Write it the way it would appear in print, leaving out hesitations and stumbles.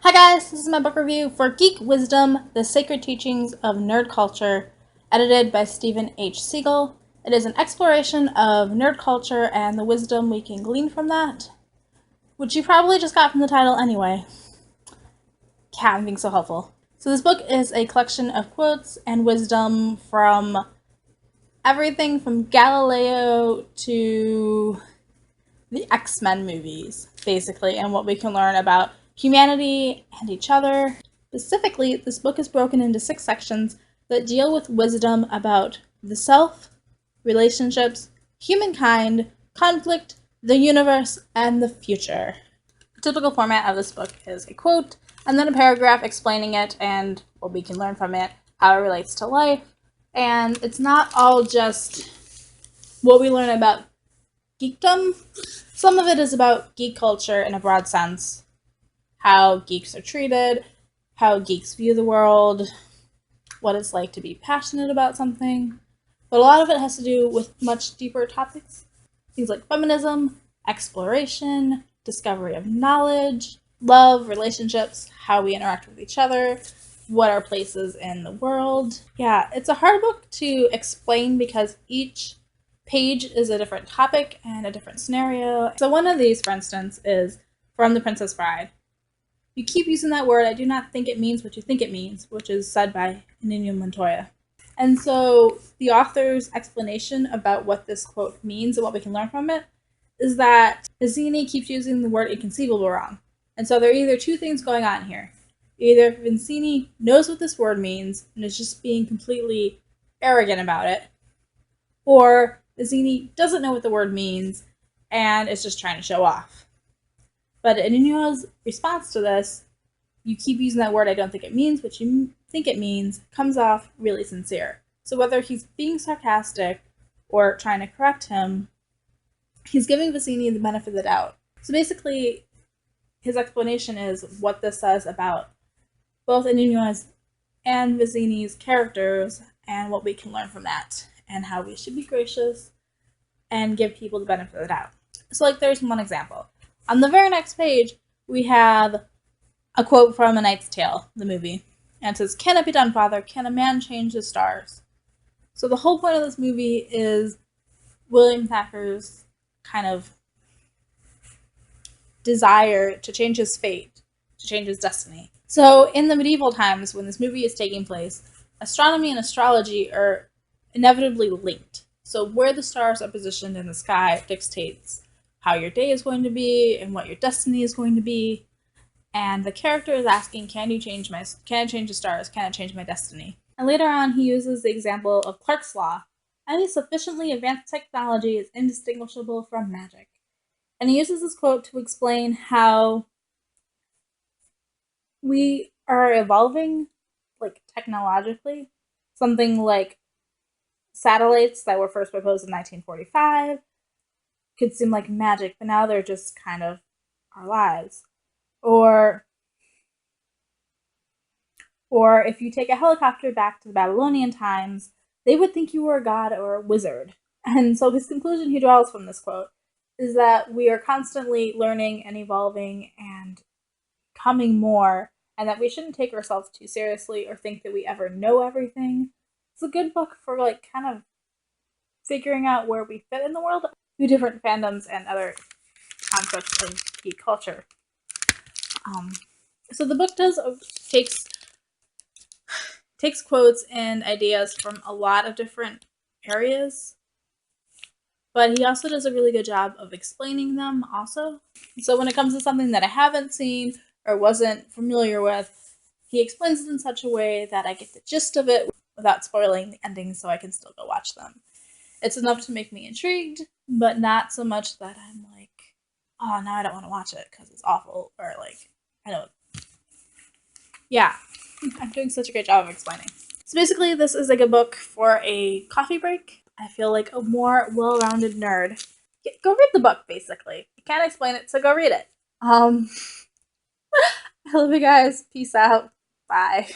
Hi guys, this is my book review for Geek Wisdom, The Sacred Teachings of Nerd Culture, edited by Stephen H Segal. It is an exploration of nerd culture and the wisdom we can glean from that, which you probably just got from the title anyway. Yeah, I'm being so helpful. So this book is a collection of quotes and wisdom from everything from Galileo to the X-Men movies, basically, and what we can learn about humanity and each other. Specifically, this book is broken into 6 sections that deal with wisdom about the self, relationships, humankind, conflict, the universe, and the future. The typical format of this book is a quote, and then a paragraph explaining it and what we can learn from it, how it relates to life, and it's not all just what we learn about geekdom. Some of it is about geek culture in a broad sense, how geeks are treated, how geeks view the world, what it's like to be passionate about something. But a lot of it has to do with much deeper topics. Things like feminism, exploration, discovery of knowledge, love, relationships, how we interact with each other, what our place is in the world. Yeah, it's a hard book to explain because each page is a different topic and a different scenario. So one of these, for instance, is from The Princess Bride. You keep using that word. I do not think it means what you think it means, which is said by Inigo Montoya. And so the author's explanation about what this quote means and what we can learn from it is that Vizzini keeps using the word inconceivable wrong. And so there are either two things going on here. Either Vizzini knows what this word means and is just being completely arrogant about it, or Vizzini doesn't know what the word means and is just trying to show off. But Inigo's response to this, you keep using that word, I don't think it means what you think it means, comes off really sincere. So whether he's being sarcastic or trying to correct him, he's giving Vizzini the benefit of the doubt. So basically, his explanation is what this says about both Inigo's and Vizzini's characters and what we can learn from that, and how we should be gracious and give people the benefit of the doubt. So there's one example. On the very next page, we have a quote from A Knight's Tale, the movie. And it says, "Can it be done, father? Can a man change the stars?" So the whole point of this movie is William Thacker's kind of desire to change his fate, to change his destiny. So in the medieval times, when this movie is taking place, astronomy and astrology are inevitably linked. So where the stars are positioned in the sky dictates how your day is going to be and what your destiny is going to be. And the character is asking, can I change the stars? Can I change my destiny? And later on, he uses the example of Clarke's Law. Any sufficiently advanced technology is indistinguishable from magic. And he uses this quote to explain how we are evolving, technologically. Something like satellites that were first proposed in 1945 could seem like magic, but now they're just kind of our lives. Or if you take a helicopter back to the Babylonian times, they would think you were a god or a wizard. And so his conclusion he draws from this quote is that we are constantly learning and evolving and becoming more, and that we shouldn't take ourselves too seriously or think that we ever know everything. It's a good book for kind of figuring out where we fit in the world through different fandoms and other concepts of geek culture. So the book takes quotes and ideas from a lot of different areas, but he also does a really good job of explaining them also. So when it comes to something that I haven't seen or wasn't familiar with, he explains it in such a way that I get the gist of it without spoiling the ending so I can still go watch them. It's enough to make me intrigued, but not so much that I'm like, oh, now I don't want to watch it because it's awful, or I don't. Yeah, I'm doing such a great job of explaining. So basically, this is a good book for a coffee break. I feel like a more well-rounded nerd. Go read the book, basically. You can't explain it, so go read it. I love you guys. Peace out. Bye.